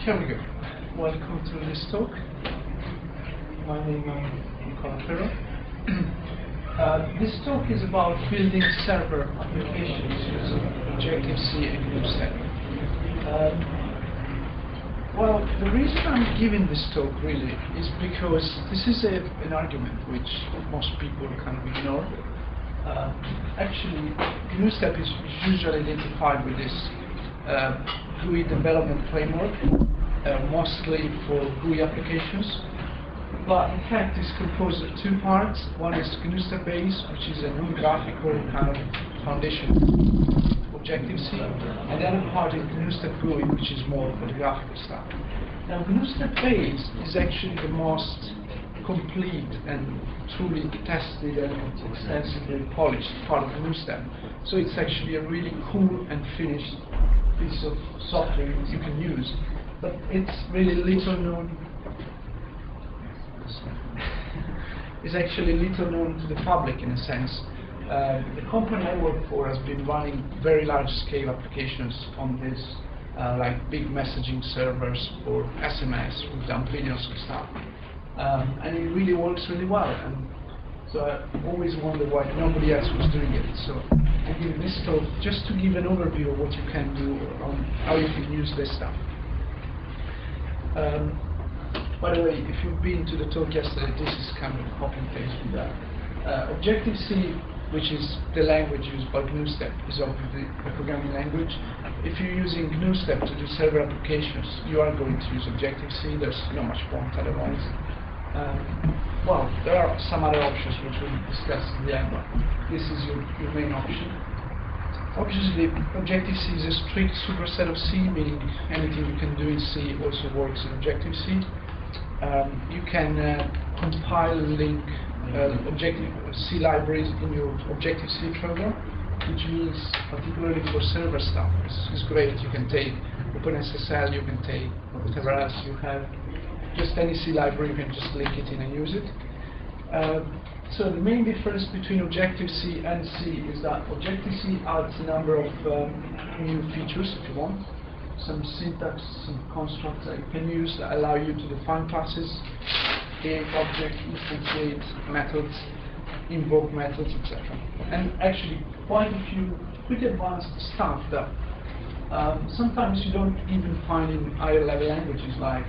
Here we go. Welcome to this talk. My name is Nicola. This talk is about building server applications using Objective-C and GNUstep. Well, the reason I'm giving this talk really is because this is an argument which most people kind of ignore. Actually, GNUstep is usually identified with this GUI development framework, mostly for GUI applications. But in fact, it's composed of two parts. One is GNUstep base, which is a non-graphical kind of foundation Objective-C, and the other part is GNUstep GUI, which is more for the graphical stuff. Now, GNUstep base is actually the most complete and truly tested and extensively polished part of GNUstep. So it's actually a really cool and finished piece of software that you can use. But it's really little known. It's actually little known to the public in a sense. The company I work for has been running very large-scale applications on this, like big messaging servers for SMS. We've done videos and stuff, and it really works really well. And so I always wonder why nobody else was doing it. So I give this talk just to give an overview of what you can do on how you can use this stuff. By the way, if you've been to the talk yesterday, this is kind of a copy and paste from that. Objective-C, which is the language used by GNUstep, is obviously a programming language. If you're using GNUstep to do server applications, you are going to use Objective-C. There's not much point otherwise. Well, there are some other options which we'll discuss in the end, but this is your main option. Obviously, Objective-C is a strict superset of C, meaning anything you can do in C also works in Objective-C. You can compile and link Objective-C libraries in your Objective-C program, which means, particularly for server stuff, it's great. You can take OpenSSL, you can take whatever else you have. Just any C library, you can just link it in and use it. So the main difference between Objective-C and C is that Objective-C adds a number of new features, if you want. Some syntax, some constructs that you can use that allow you to define classes, create objects, instantiate methods, invoke methods, etc. And actually quite a few pretty advanced stuff that sometimes you don't even find in higher level languages like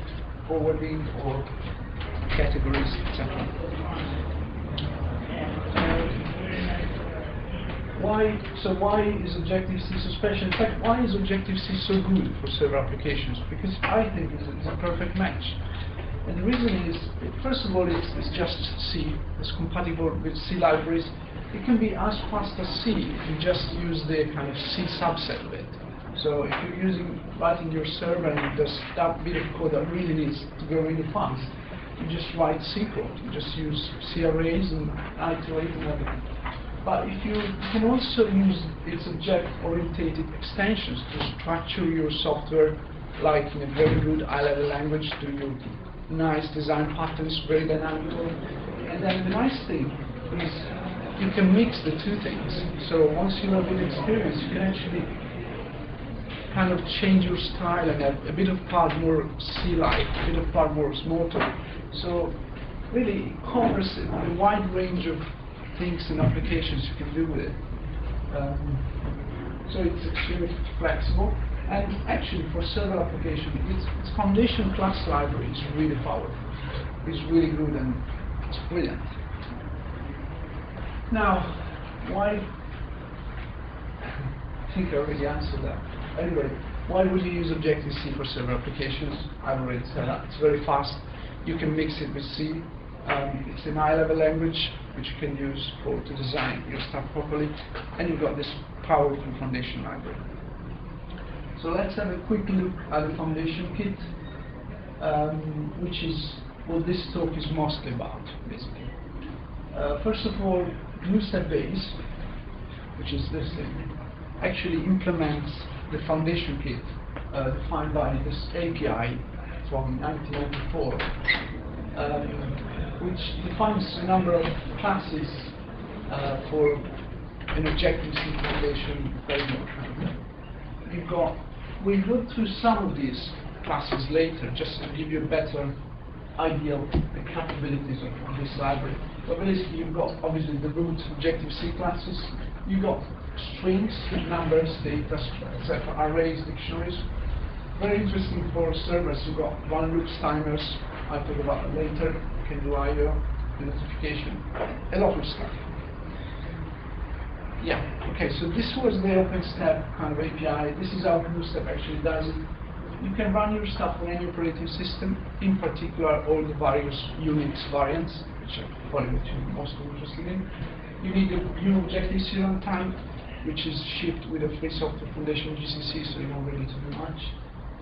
forwarding or categories, etc. Why is Objective-C so special? In fact, why is Objective-C so good for server applications? Because I think it's a perfect match. And the reason is, first of all, it's just C. It's compatible with C libraries. It can be as fast as C if you just use the kind of C subset of it. So if you're writing your server and there's that bit of code that really needs to go really fast, you just write C code. You just use C arrays and iterate and everything. But if you can also use its object-oriented extensions to structure your software like in a very good high-level language, do your nice design patterns, very dynamical. And then the nice thing is you can mix the two things. So once you have an experience, you can actually kind of change your style and have a bit of part more C-like, a bit of part more Smalltalk. So really it covers a wide range of things and applications you can do with it. So it's extremely flexible, and actually for server application, its foundation class library is really powerful. It's really good and it's brilliant. Now, why? I think I already answered that. Anyway, why would you use Objective-C for server applications? I've already said that. It's very fast. You can mix it with C. It's an high-level language which you can use to design your stuff properly, and you've got this powerful foundation library. So let's have a quick look at the foundation kit, which is what this talk is mostly about, basically. First of all, GNUstep base, which is this thing, actually implements the foundation kit defined by this API from 1994. Which defines a number of classes for an Objective-C foundation framework. We've got through some of these classes later, just to give you a better idea of the capabilities of this library. So basically, you've got obviously the root Objective-C classes. You've got strings, numbers, data, etc., arrays, dictionaries. Very interesting for servers. You've got one loops, timers. I'll talk about it later. You can do I/O, notification, a lot of stuff. Yeah, okay, so this was the OpenStep kind of API. This is how GNUstep actually does it. You can run your stuff on any operating system, in particular all the various Unix variants, which are probably what you're most interested in. You need a new Objective-C runtime, which is shipped with a Free Software Foundation GCC, so you don't really need to do much.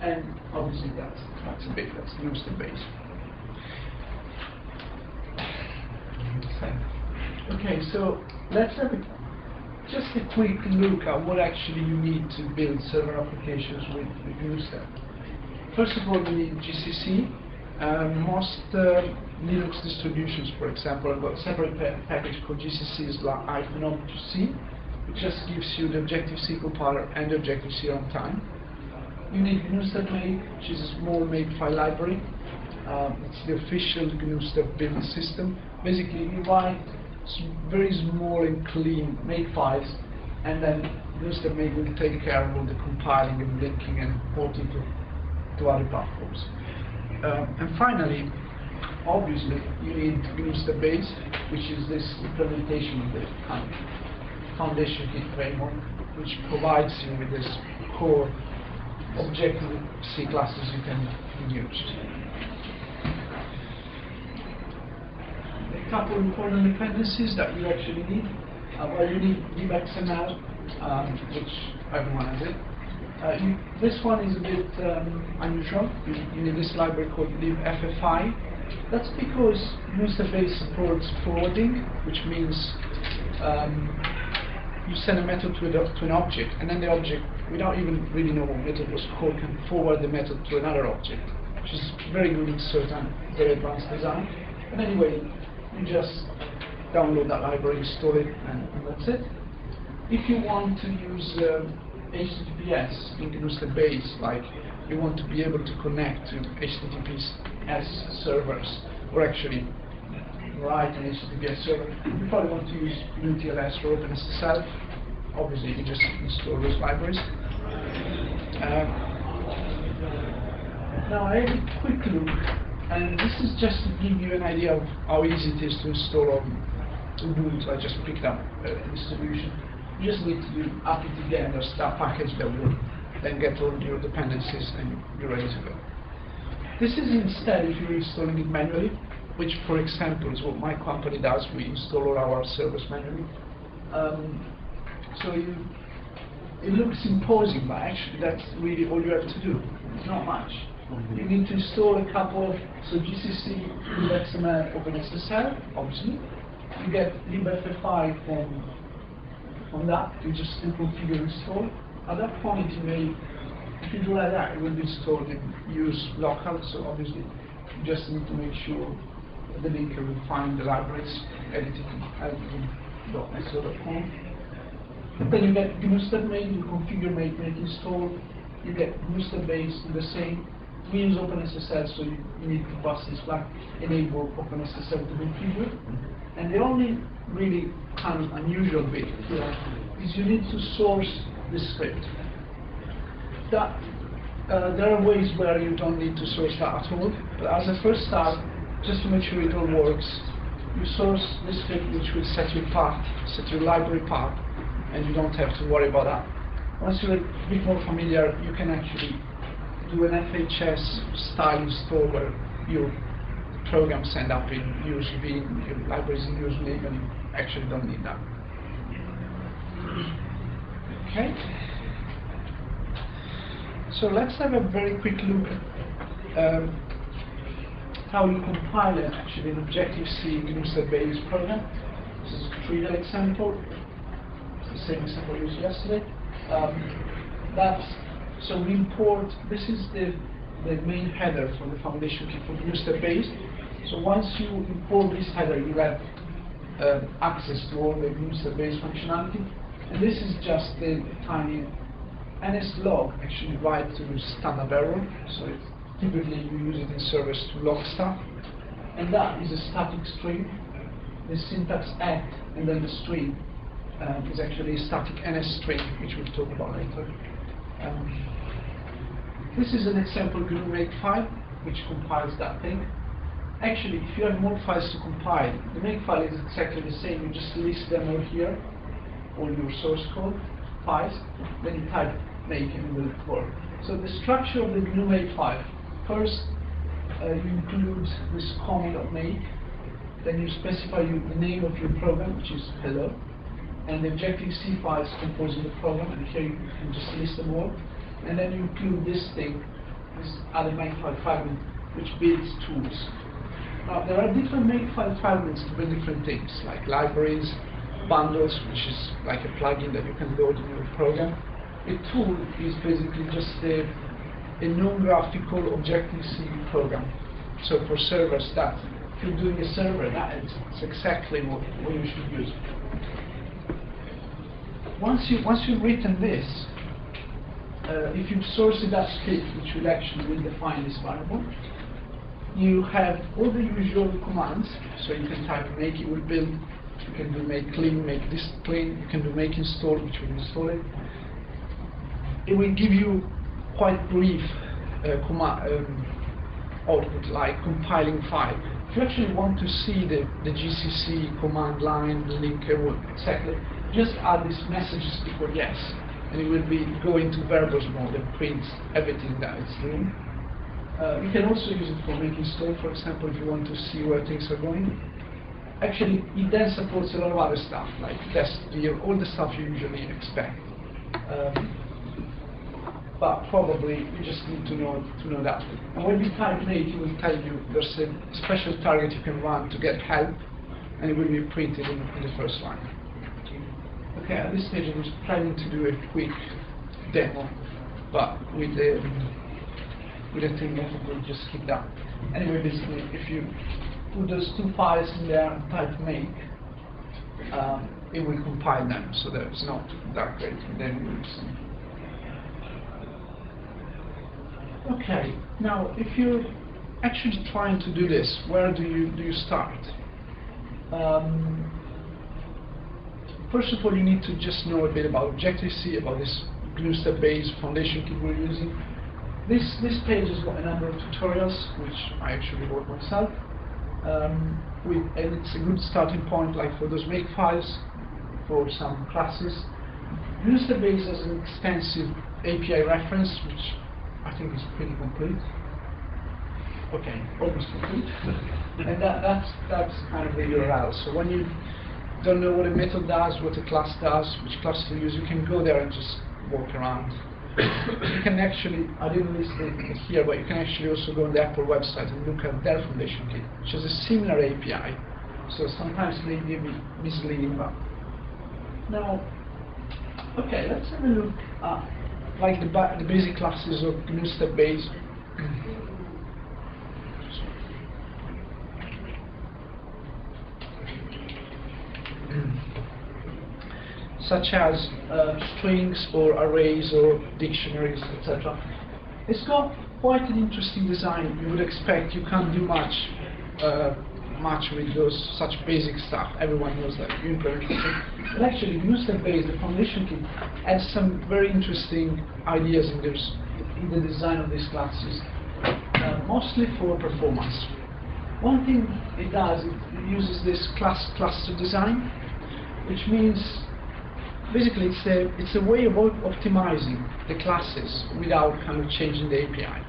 And obviously that's a bit, that's GNUstep based. Okay, so let's have just a quick look at what actually you need to build server applications with GNUstep. First of all, you need GCC. Most Linux distributions, for example, have got a separate package called GCC/-C, which just gives you the Objective-C compiler and the Objective-C runtime. You need GNUstep Make, which is a small makefile library. It's the official GNUstep build system. Basically, you write very small and clean makefiles, and then GNUstep Make will take care of all the compiling and linking and porting to other platforms. And finally, obviously, you need GNUstep Base, which is this implementation of the kind of foundation kit framework, which provides you with this core Objective-C classes you can use. A couple of important dependencies that you actually need. Well, you need libxml, which everyone has it. This one is a bit unusual. You need this library called libffi. That's because GNUstep Base supports forwarding, which means you send a method to an object, and then the object, without even really knowing what method was called, can forward the method to another object, which is very good in certain very advanced design. And anyway, you just download that library, install it, and that's it. If you want to use HTTPS in GNUstep Base, like you want to be able to connect to HTTPS servers, or actually write an HTTPS server, you probably want to use GNU-TLS or OpenSSL. Obviously, you just install those libraries. Now, I had a quick look, and this is just to give you an idea of how easy it is to install on Ubuntu. I just picked up a distribution. You just need to do apt-get or start package that will then get all your dependencies and you're ready to go. This is instead if you're installing it manually, which for example is what my company does. We install all our servers manually. So it looks imposing, but actually that's really all you have to do. It's not much. You need to install a couple of, so GCC, libxml, OpenSSL, obviously. You get libffi from that, you just configure install. At that point, you may, if you do like that, it will be installed in use local, so obviously you just need to make sure the linker will find the libraries, editing.so.com. Then you get GNUstep Make, you configure make install, you get GNUstep Base, do the same. We use OpenSSL, so you need to pass this flag, enable OpenSSL to configure. And the only really kind of unusual bit here is you need to source the script. That there are ways where you don't need to source that at all, but as a first start, just to make sure it all works, you source the script which will set your path, set your library path, and you don't have to worry about that. Once you're a bit more familiar, you can actually do an FHS style install where your programs end up in USB, your libraries in USB, and you actually don't need that. Okay. So let's have a very quick look at how you compile actually an Objective-C GNUstep Base program. This is a trivial example. It's the same example we used yesterday. So we import, this is the main header for the foundation kit for GNUstep Base. So once you import this header, you have access to all the GNUstep Base functionality. And this is just the tiny NS log actually write to standard error. So Typically, you use it in servers to log stuff, and that is a static string. The syntax at and then the string is actually a static NS string, which we'll talk about later. This is an example GNU makefile, which compiles that thing. Actually, if you have more files to compile, the makefile is exactly the same. You just list them all here, all your source code files, then you type make and it will work. So the structure of the GNU makefile: first, you include this common.make, then you specify the name of your program, which is hello, and the Objective-C files composing the program, and here you can just list them all, and then you include this thing, this other makefile fragment, which builds tools. Now, there are different makefile fragments to build different things, like libraries, bundles, which is like a plugin that you can load in your program. A tool is basically just a non-graphical Objective-C program. So for servers, that if you're doing a server, it's exactly what you should use. Once you've written this, if you source it as script, which will actually define this variable, you have all the usual commands. So you can type make, it will build. You can do make clean, make this clean. You can do make install, which will install it. It will give you quite brief output, like compiling file. If you actually want to see the GCC command line, the link, exactly, just add these messages before yes, and it will be go into variables mode and print everything that it's doing. You can also use it for making install, for example, if you want to see where things are going. Actually, it then supports a lot of other stuff, like test view, all the stuff you usually expect. But probably you just need to know that. And when you type make, it will tell you there's a special target you can run to get help, and it will be printed in the first line. Okay, at this stage I was planning to do a quick demo, but with the thing I think we'll just skip that. Anyway, basically, if you put those two files in there and type make, it will compile them, so that it's not that great. Then we'll see. Okay, now if you're actually trying to do this, where do you start? First of all, you need to just know a bit about Objective-C, about this GNUstep-based foundation kit we're using. This page has got a number of tutorials, which I actually wrote myself. And it's a good starting point, like for those make files, for some classes. GNUstep-based has an extensive API reference, which I think is pretty complete. Okay, almost complete. And that's kind of the URL. So when you don't know what a method does, what a class does, which class to use, you can go there and just walk around. You can actually, I didn't list it here, but you can actually also go on the Apple website and look at their foundation kit, which is a similar API. So sometimes it may be a bit misleading, but now, okay, let's have a look at like the basic classes of GNUstep-based. Such as strings or arrays or dictionaries, etc. It's got quite an interesting design. You would expect you can't do much with those such basic stuff. Everyone knows that you implement something. But actually, GNUstep-based, the foundation kit, adds some very interesting ideas in the design of these classes, mostly for performance. One thing it does, it uses this cluster design, which means basically it's a way of optimizing the classes without kind of changing the API.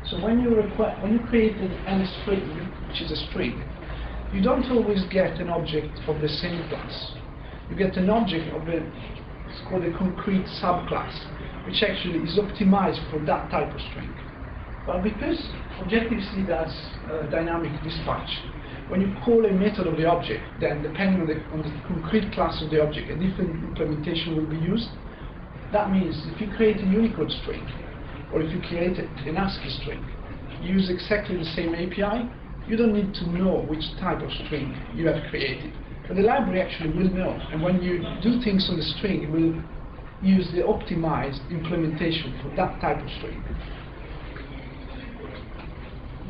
So when you create an string, which is a string, you don't always get an object of the same class. You get an object of it's called a concrete subclass, which actually is optimized for that type of string. But because Objective-C does dynamic dispatch, when you call a method of the object, then depending on the concrete class of the object, a different implementation will be used. That means if you create a Unicode string, or if you create an ASCII string, you use exactly the same API. You don't need to know which type of string you have created. But the library actually will know. And when you do things on the string, it will use the optimized implementation for that type of string.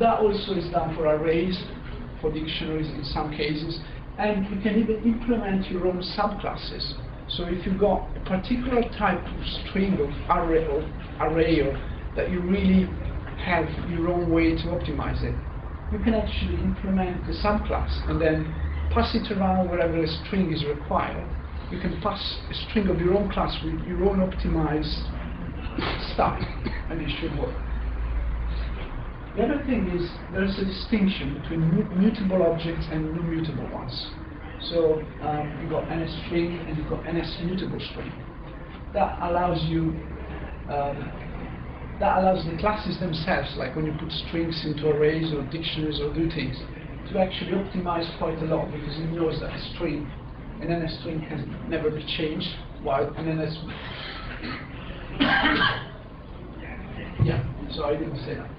That also is done for arrays, for dictionaries in some cases, and you can even implement your own subclasses. So if you've got a particular type of string of array or that you really have your own way to optimize it, you can actually implement the subclass and then pass it around wherever a string is required. You can pass a string of your own class with your own optimized stuff, and it should work. The other thing is there's a distinction between mutable objects and non-mutable ones. So you've got NSString and you've got NSMutable string. That allows you, that allows the classes themselves, like when you put strings into arrays or dictionaries or do things, to actually optimize quite a lot, because it knows that a string, an NSString can never be changed, while an NS... yeah, so I didn't say that.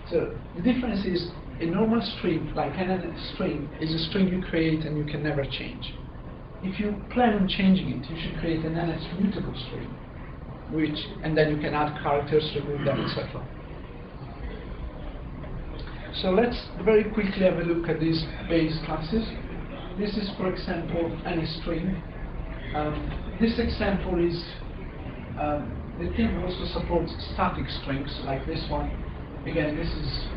So the difference is a normal string, like an NSString, is a string you create and you can never change. If you plan on changing it, you should create an NSMutable string, and then you can add characters, remove them, etc. So let's very quickly have a look at these base classes. This is, for example, NSString. This example is, the thing also supports static strings, like this one. Again, this is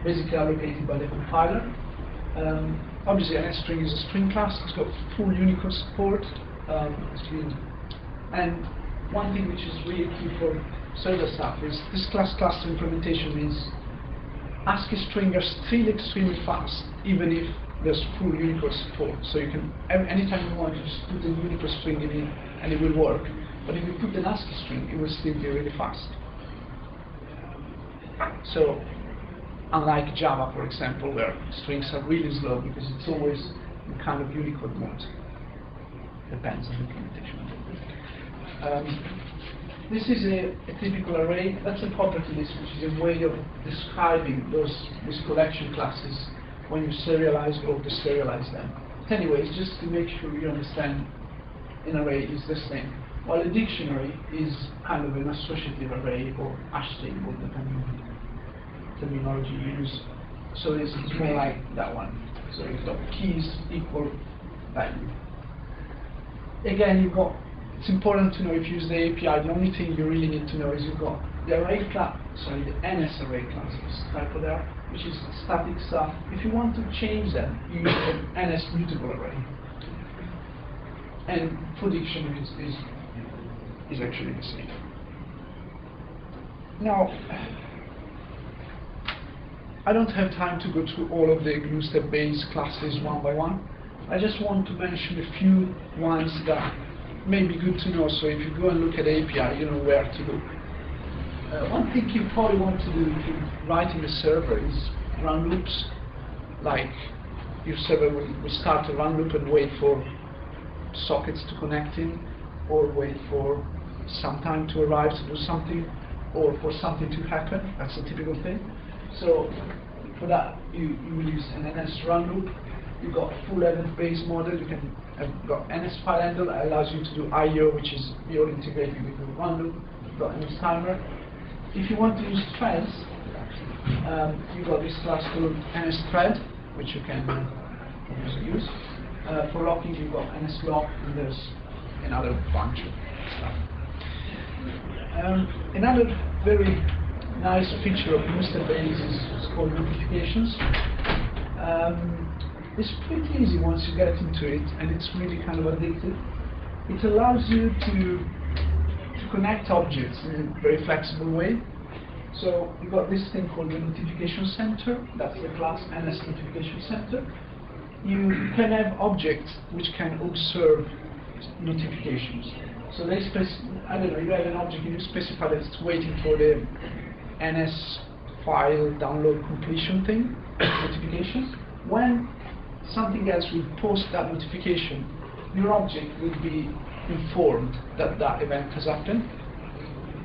basically allocated by the compiler. Obviously, NSString is a string class. It's got full Unicode support. And one thing which is really key for server stuff is this class cluster implementation means ASCII string are still extremely fast, even if there's full Unicode support. So you can, anytime you want, you just put a Unicode string in it and it will work. But if you put an ASCII string, it will still be really fast. So, unlike Java, for example, where strings are really slow because it's always in kind of Unicode mode. Depends on the implementation. This is a typical array. That's a property list, which is a way of describing these collection classes when you serialize or deserialize them. But anyways, just to make sure you understand, an array is this thing. While a dictionary is kind of an associative array or hash table, depending on the terminology you use. So it's more like that one. So you've got keys equal value. Again, it's important to know if you use the API, the only thing you really need to know is you've got the array class, the NS array class, typo there, which is static stuff. If you want to change them, you use an NS mutable array. And for dictionaries is actually the same. Now, I don't have time to go through all of the GNUstep base classes one by one. I just want to mention a few ones that may be good to know, so if you go and look at the API, you know where to look. One thing you probably want to do if you're writing a server is run loops. Like, your server will start a run loop and wait for sockets to connect in, or wait for some time to arrive to do something, or for something to happen. That's a typical thing. So for that, you will use an NS run loop. You've got a full event-based model. You can have got NS file handle that allows you to do I/O, which is you're integrated with the run loop. You've got NS timer. If you want to use threads, you've got this class called NS thread, which you can obviously use. For locking, you've got NS lock, and there's another bunch of stuff. Another very nice feature of GNUstep base is called notifications. It's pretty easy once you get into it, and it's really kind of addictive. It allows you to connect objects in a very flexible way. So you've got this thing called the notification center. That's the class NS notification center. You can have objects which can observe notifications. So they I don't know, you have an object and you specify that it's waiting for the NS file download completion thing, notification. When something else will post that notification, your object will be informed that that event has happened.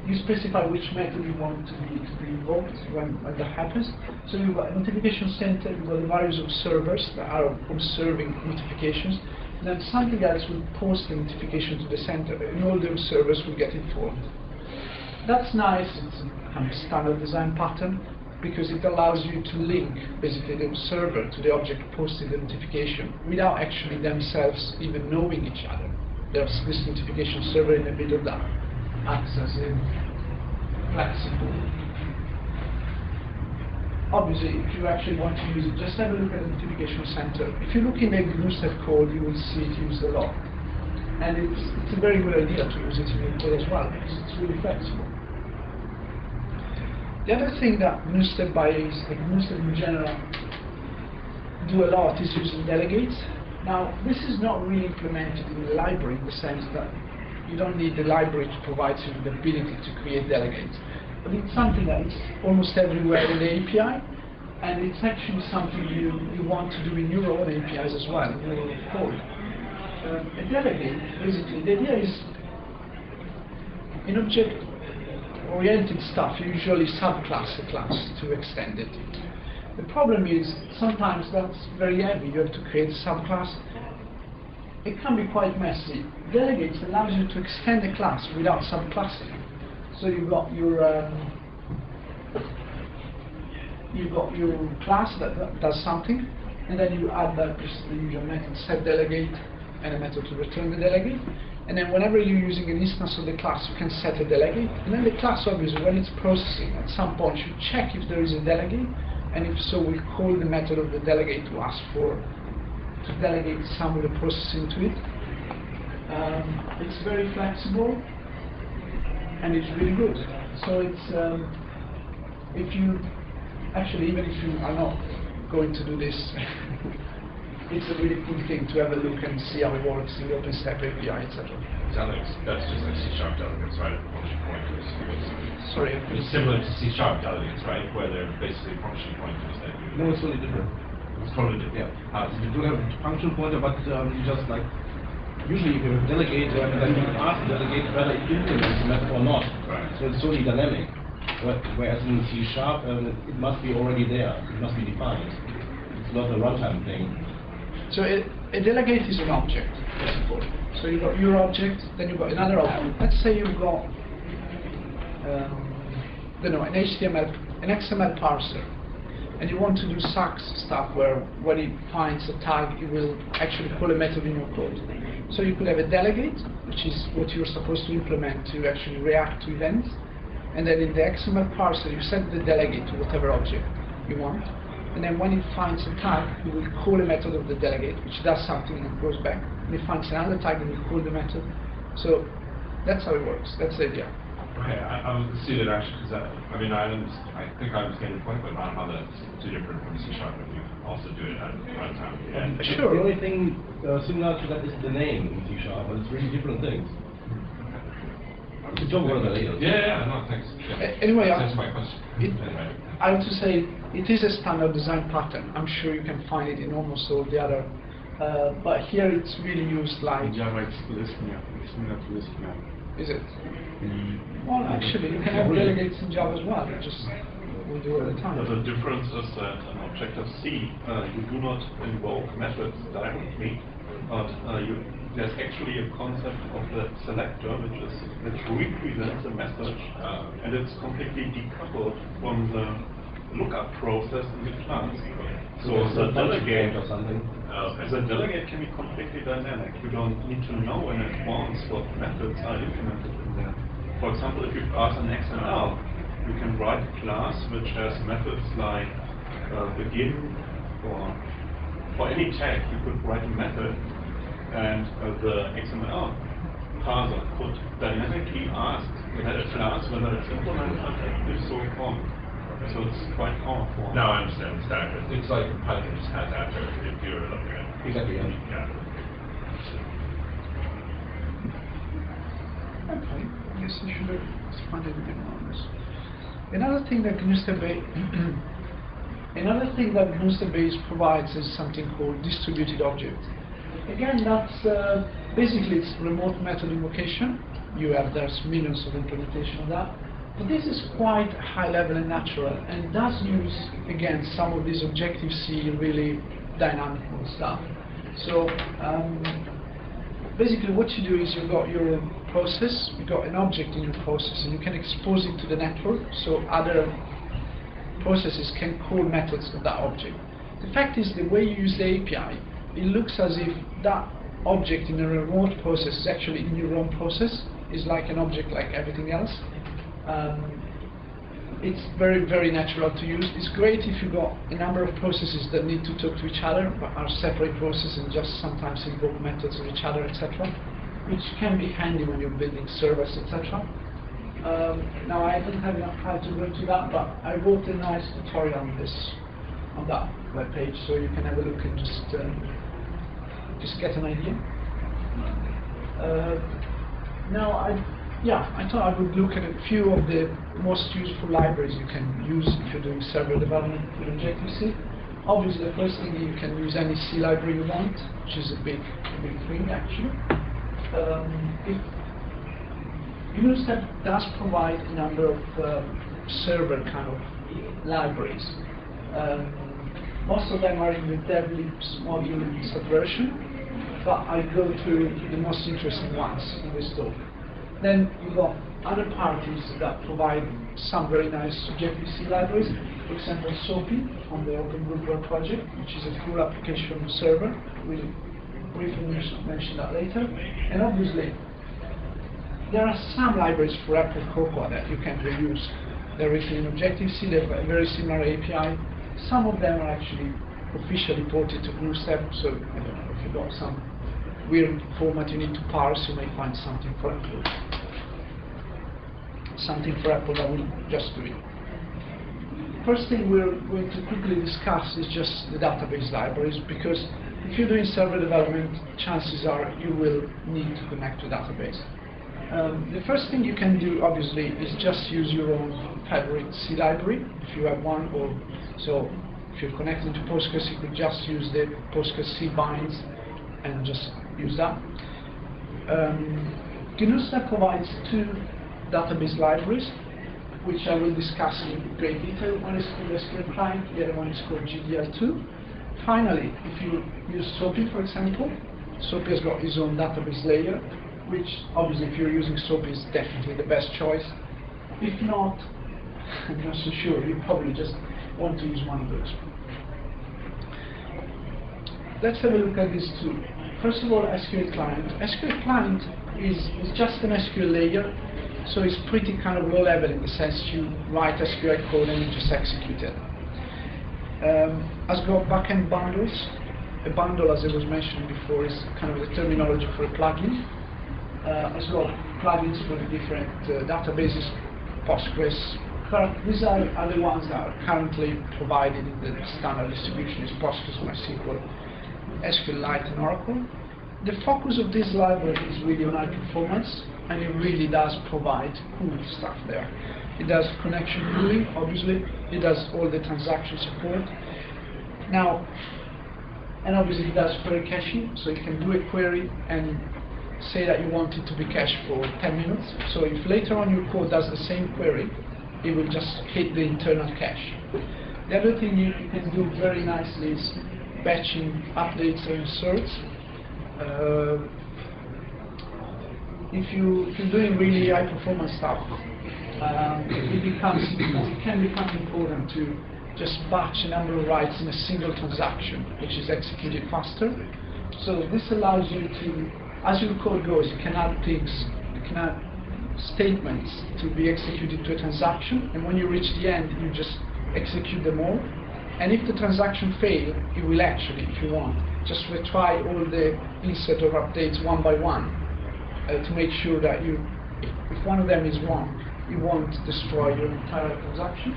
You specify which method you want to be invoked when that happens. So you've got a notification center, you've got the various observers that are observing notifications. And then something else will post the notification to the center, and all the observers will get informed. that's nice. It's a kind of standard design pattern because it allows you to link basically the server to the object posting the notification without actually themselves even knowing each other. There's this notification server in the middle that acts as a flexible. Obviously, if you actually want to use it, just have a look at the notification center. If you look in the GNUstep code, you will see it used a lot. And it's a very good idea to use it in your code as well, because it's really flexible. The other thing that GNUstep GNUstep in general do a lot is using delegates. Now, this is not really implemented in the library in the sense that you don't need the library to provide you with the ability to create delegates. But it's something that is almost everywhere in the API, and it's actually something you want to do in your own APIs as well, in your own code. A delegate, basically, the idea is in object-oriented stuff, you usually subclass a class to extend it. The problem is sometimes that's very heavy. You have to create a subclass. It can be quite messy. Delegates allows you to extend a class without subclassing. So you've got your class that does something, and then you add that just the usual method setDelegate and a method to return the delegate. And then whenever you're using an instance of the class, you can set a delegate. And then the class, obviously, when it's processing, at some point should check if there is a delegate, and if so, we'll call the method of the delegate to ask to delegate some of the processing to it. It's very flexible, and it's really good. So it's if you actually, even if you are not going to do this, it's a really cool thing to have a look and see how it works in the OpenStack API, etc. That's just like C# delegates, right? Function pointers. Sorry, it's similar to C# delegates, right? Where they're basically function pointers that you. No, it's totally different. It's totally different. Yeah. You do have a function pointer, but you just like. Usually if you have a delegate, then you ask the delegate whether it implements the method or not. Right. So it's totally dynamic. Whereas in C#, it must be already there. It must be defined. It's not a runtime thing. So a delegate is an object, basically. So you've got your object, then you've got another object. Let's say you've got an XML parser, and you want to do SAX stuff where when it finds a tag, it will actually call a method in your code. So you could have a delegate, which is what you're supposed to implement to actually react to events. And then in the XML parser, you set the delegate to whatever object you want. And then when it finds a tag, it will call a method of the delegate, which does something and goes back. And it finds another tag and will call the method. So that's how it works. That's the idea. Okay, I see that actually, because I think I understand your point, but not how that's too different from C# if you also do it at runtime. And sure. The only thing similar to that is the name in C#, but it's really different things. We can talk about that later. Yeah, no, thanks. Yeah. Anyway, that's my question. I have to say, it is a standard design pattern. I'm sure you can find it in almost all the other, but here it's really used like... In Java it's listener. It's similar to listener. Is it? Well, actually, you can have delegates in Java as well. We do it all the time. The difference is that in Objective-C, you do not invoke methods directly, but there's actually a concept of the selector, which represents a message, and it's completely decoupled from the lookup process in the class. So the delegate or something. The delegate can be completely dynamic. You don't need to know in advance what methods are implemented in there. For example, if you pass an XML, you can write a class which has methods like begin, or for any tag you could write a method, and the XML parser could dynamically ask the class whether it's implemented, and if so, on. So it's quite powerful. No, I understand the stack. It's like Python just has after if you're looking at it. Exactly. Yeah. Okay, I guess I should have expanded a bit more on this. Another thing that GNUstep base provides is something called distributed objects. Again, that's basically it's remote method invocation. There's millions of implementation of that. But this is quite high level and natural, and does use, again, some of these Objective-C really dynamic stuff. So basically what you do is you've got your process, you've got an object in your process, and you can expose it to the network, so other processes can call methods of that object. The fact is, the way you use the API, it looks as if that object in a remote process is actually in your own process. It's like an object like everything else. It's very, very natural to use. It's great if you've got a number of processes that need to talk to each other, but are separate processes and just sometimes invoke methods of each other, etc., which can be handy when you're building servers, etc. Now, I don't have enough time to go into that, but I wrote a nice tutorial on this, on that web page, so you can have a look and just get an idea. Now, I thought I would look at a few of the most useful libraries you can use if you're doing server development with Objective-C. Obviously, the first thing, you can use any C library you want, which is a big thing, actually. GNUstep does provide a number of server kind of libraries. Most of them are in the devlibs module subversion, but I go through the most interesting ones in this talk. Then you've got other parties that provide some very nice Objective-C libraries. For example, SOAPy from the Open Bootware project, which is a full application server. We'll briefly mention that later. And obviously, there are some libraries for Apple Cocoa that you can reuse directly in Objective-C. They've got a very similar API. Some of them are actually officially ported to GNUstep, so I don't know, if you've got some weird format you need to parse, you may find something for Apple. Something for Apple that will just do it. First thing we're going to quickly discuss is just the database libraries, because if you're doing server development, chances are you will need to connect to database. The first thing you can do, obviously, is just use your own favorite C library, if you have one, or so if you're connected to Postgres, you could just use the Postgres C binds and just use that. GNUstep provides two database libraries, which I will discuss in great detail. One is called SQL Client, the other one is called GDL2. Finally, if you use SOAPy, for example, SOAPy has got its own database layer, which obviously if you're using SOAPy is definitely the best choice. If not, I'm not so sure, you probably just want to use one of those. Let's have a look at these two. First of all, SQL Client. SQL Client is just an SQL layer, so it's pretty kind of low level in the sense you write SQL code and you just execute it. Has got backend bundles. A bundle, as I was mentioning before, is kind of the terminology for a plugin. Has got plugins for the different databases, Postgres. These are the ones that are currently provided in the standard distribution, is Postgres, MySQL, SQLite, and Oracle. The focus of this library is really on high performance, and it really does provide cool stuff there. It does connection pooling, obviously. It does all the transaction support. Now, and obviously it does query caching, so you can do a query and say that you want it to be cached for 10 minutes. So if later on your code does the same query, it will just hit the internal cache. The other thing you can do very nicely is batching updates or inserts. If you're doing really high performance stuff, it can become important to just batch a number of writes in a single transaction, which is executed faster. So this allows you to, as your code goes, you can add things, you can add statements to be executed to a transaction, and when you reach the end, you just execute them all. And if the transaction fails, it will actually, if you want, just retry all the insert or updates one by one to make sure that if one of them is wrong, it won't destroy your entire transaction.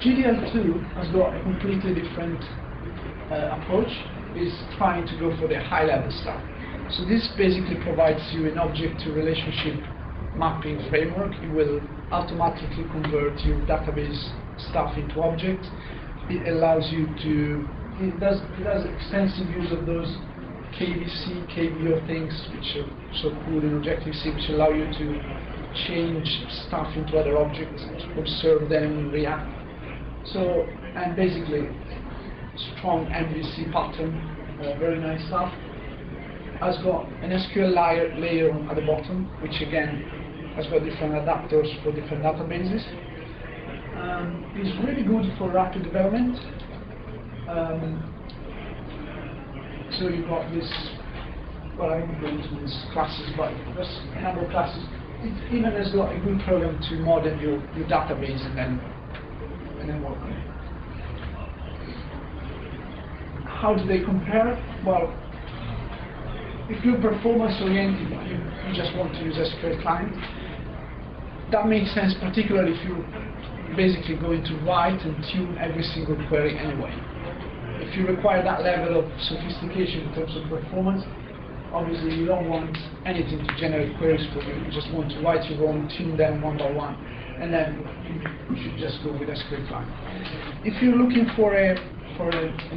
GDL2 has got a completely different approach. Is trying to go for the high-level stuff. So this basically provides you an object-to-relationship mapping framework. It will automatically convert your database stuff into objects. It allows you to, it does extensive use of those KVC, KVO things, which are so cool in Objective-C, which allow you to change stuff into other objects, observe them, react. So, and basically, strong MVC pattern very nice stuff. Has got an SQL layer at the bottom, which again has got different adapters for different databases. It's really good for rapid development. So you've got this, well, I won't go into these classes, but there's a number of classes. It even has got a good program to model your database and then work on it. How do they compare? Well, if you're performance oriented, you just want to use SQL client. That makes sense, particularly if you're basically going to write and tune every single query anyway. If you require that level of sophistication in terms of performance, obviously you don't want anything to generate queries for you. You just want to write your own, tune them one by one, and then you should just go with SQL client. If you're looking for an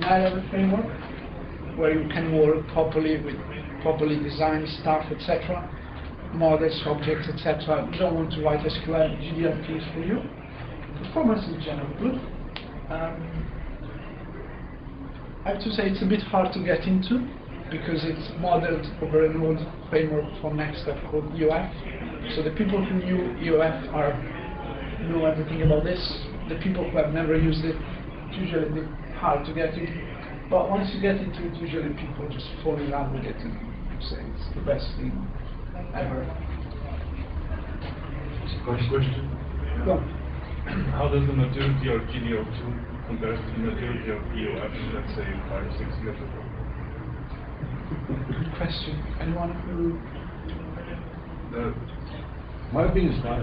high-level framework where you can work properly with properly designed stuff, etc., models, objects, etc., you don't want to write SQL, GDL2 is for you. Performance is generally good. I have to say it's a bit hard to get into because it's modeled over an old framework from NextStep called EOF. So the people who knew EOF know everything about this. The people who have never used it, it's usually a bit hard to get into. But once you get into it, usually people just fall in love with it and say it's the best thing ever. Question. Go on. How does the maturity of GDL2 compare to the maturity of EOF, let's say 5-6 years ago? Good question. Anyone who? My opinion is not.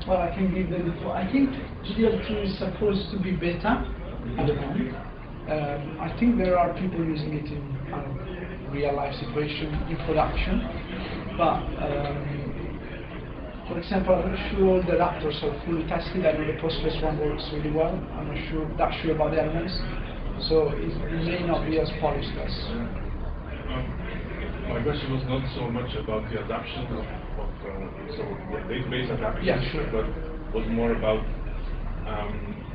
Well, I can give the info. I think GDL2 is supposed to be beta at the moment. I think there are people using it in real life situation in production, but for example, I'm not sure all the adapters are fully tested. I know the Postgres one works really well. I'm not that sure about the elements, so it may not be as polished as. My question was not so much about the adaptation of database adaptation, Yeah, sure. but was more about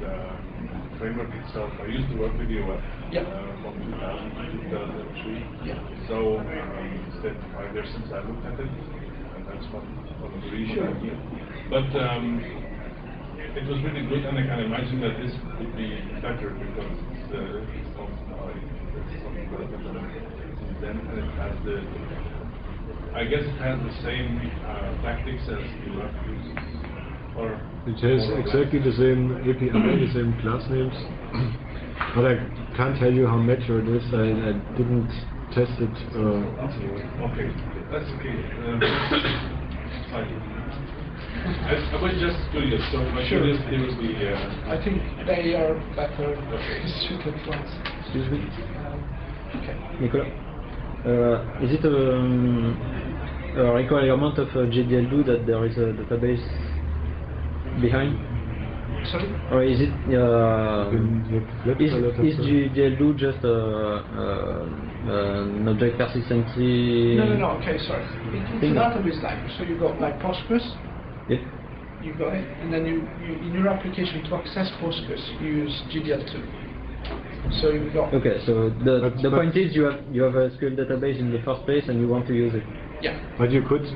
the framework itself. I used to work with EOF from 2000 to 2003. Yeah. So it's been 5 years since I looked at it, and that's one of the reasons I'm here. But it was really good, and I can imagine that this would be better because it's not some development since then, and it has I guess it has the same tactics as EOF uses. Or it has exactly the same API, the same class names, but I can't tell you how mature it is. I didn't test it. Okay, that's okay. I was just curious, so my curiosity was the... I think they are better suited ones. Excuse me? Okay. Nicola, is it a requirement of GDL2 that there is a database behind? Sorry? Or is it is GDL2 just an object persistency? No. Okay, sorry. It's a database library. So you got like Postgres. Yeah. You got it, and then you in your application to access Postgres, you use GDL2. So you got. Okay, so the point is you have a SQL database in the first place and you want to use it. Yeah. But you could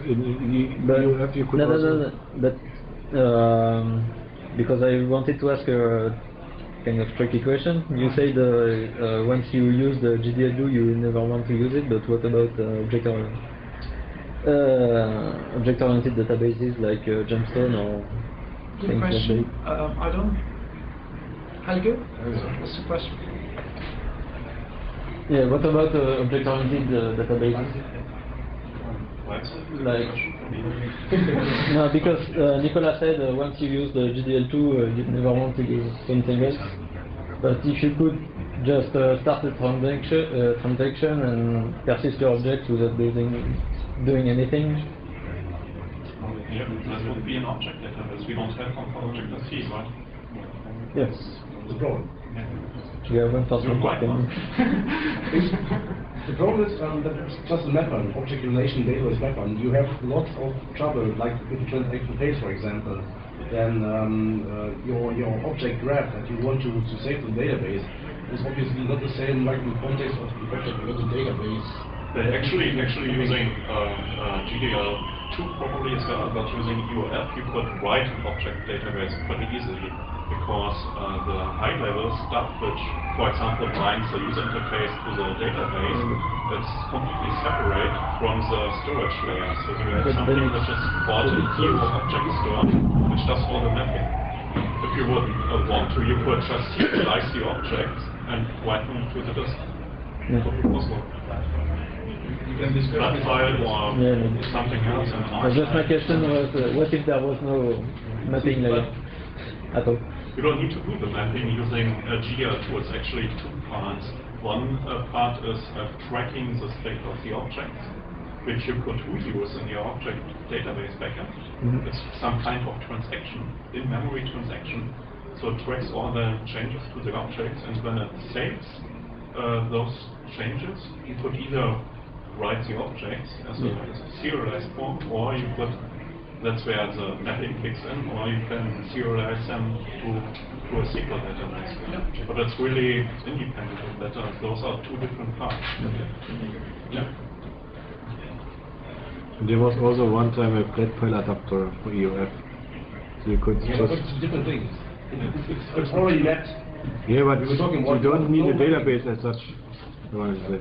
also. But because I wanted to ask a kind of tricky question. You said once you use the GDL2 you never want to use it, but what about object-oriented databases like Gemstone or Good things question. like that? I don't. Helge? What's the question? Yeah, what about object-oriented databases? Like, no, because Nicola said once you use the GDL2 you never want to use something else. But if you could just start a transaction and persist your objects without doing anything. Yeah, that would be an object database. We don't have object.c, right? Yes. The problem. You have one person. The problem is that it's just a mapper, an object relation database mapper, and you have lots of trouble, like with the transaction phase, for example. Then your object graph that you want to save to the database is obviously not the same like in the context of the object with the database. They're actually using GDL2 probably as well, but using UF you could write an object database pretty easily, because the high-level stuff, which, for example, binds the user interface to the database, it's completely separate from the storage layer. So you have something which is called a new object store, which does all the mapping. If you would want to, you could just serialize the objects and write them to the disk. It would be possible. That file or something else. Just my question was, what if there was no mapping layer at all? You don't need to do the mapping using GDL2. It's actually two parts. One part is tracking the state of the objects, which you could reuse in your object database backend. It's some kind of transaction, in-memory transaction. So it tracks all the changes to the objects, and when it saves those changes, you could either write the objects as a serialized form, or you could, that's where the mapping kicks in, or you can serialize them to a SQL database. But it's really independent of that. Those are two different parts. There was also one time a flat file adapter for EOF. So you could Yeah, just... but it's different things. It's already mapped. Yeah, but We were talking you about don't need a no database as such. I want to say.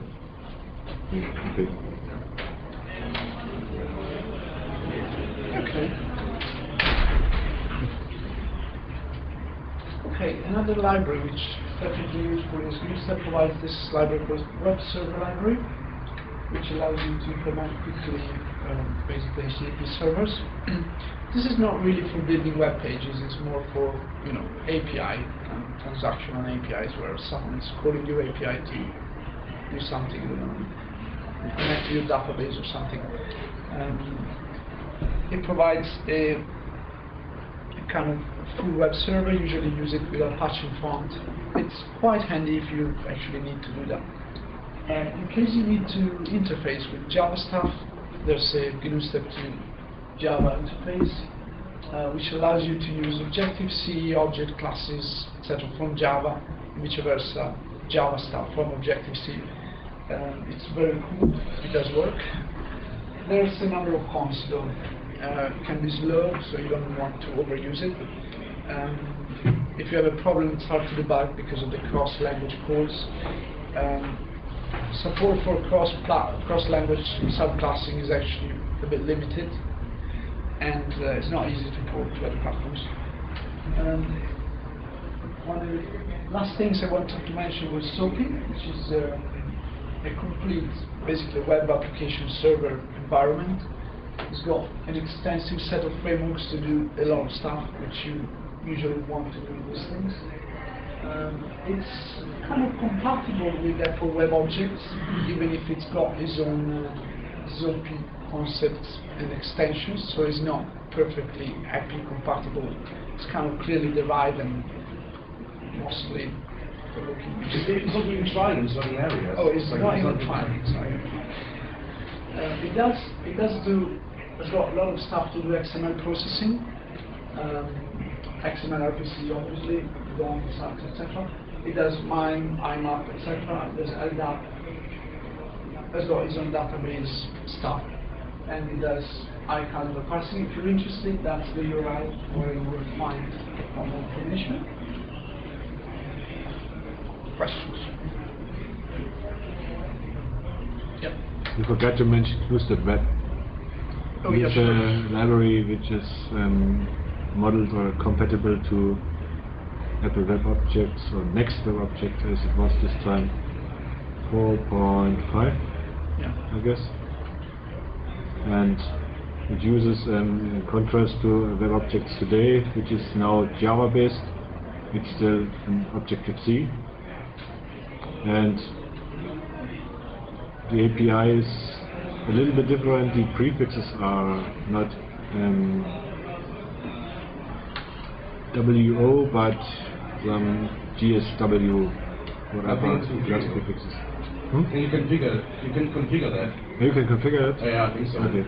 Okay. Okay, another library which is perfectly useful is GNUstep provides this library called Web Server Library, which allows you to implement quickly basically HTTP servers. This is not really for building web pages, it's more for, you know, API, transactional APIs, where someone is calling your API to do something, you know, connect to your database or something. It provides a kind of full web server. Usually use it with Apache font. It's quite handy if you actually need to do that. In case you need to interface with Java stuff, there's a GNUstep to Java interface, which allows you to use Objective-C, object classes, etc. from Java, and vice versa, Java stuff from Objective-C. It's very cool. It does work. There's a number of cons though. It can be slow, so you don't want to overuse it. If you have a problem, it's hard to debug because of the cross-language calls. Support for cross-language subclassing is actually a bit limited, and it's not easy to port to other platforms. One of the last things I wanted to mention was Soapy, which is a complete, basically, web application server environment. It's got an extensive set of frameworks to do a lot of stuff which you usually want to do these things. It's kind of compatible with that for web objects, even if it's got its own Zopi concepts and extensions, so it's not perfectly API compatible. It's kind of clearly derived and mostly looking. It's not even tried in certain areas. Oh, it's like not even tried. Sorry. It's got a lot of stuff to do XML processing. XML RPC, obviously, DOM, etc. It does MIME, IMAP, etc. There's LDAP. It's got its own database stuff. And it does iCalendar parsing. If you're interested, that's the URL where you will find more information. Questions? Yep. You forgot to mention GNUstep Web. Oh, yeah, It's sure. a library which is modeled or compatible to Apple Web Objects or Next Web Objects as it was this time, 4.5, Yeah. I guess. And it uses, in contrast to Web Objects today, which is now Java based, it's still an Objective-C. And the API is a little bit different. The prefixes are not WO, but some GSW, whatever, plus prefixes. You can configure that. You can configure it? Yeah, I think so. Okay.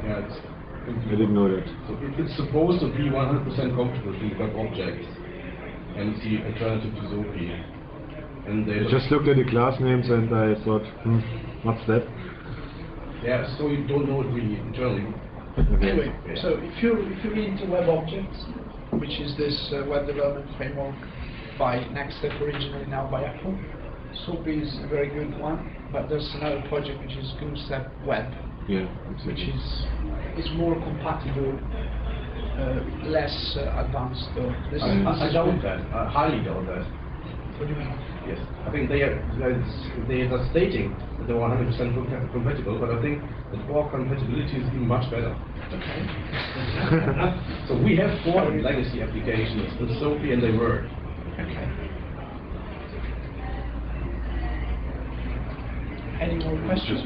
Yeah, it's I didn't know that. So it's supposed to be 100% compatible with web objects, and it's the alternative to Zopi. And they I just looked at the class names and I thought, what's that? Yeah, so you don't know it really internally. Anyway, Yeah. so if you read into web objects, which is this web development framework by NextStep, originally now by Apple, Zopi is a very good one, but there's another project which is GNUstep Web, Yeah, which exactly. is more compatible, less advanced though. I doubt that. I highly doubt that. What do you mean? Yes, I think they are stating that they are 100% compatible, but I think that our compatibility is even much better. Okay. So we have 4 legacy applications with Zopi and they work. Okay. Any more questions?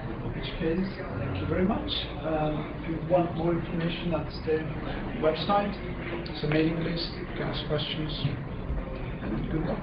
In which case, thank you very much. If you want more information, that's the website. It's a mailing list. You can ask questions. And good luck.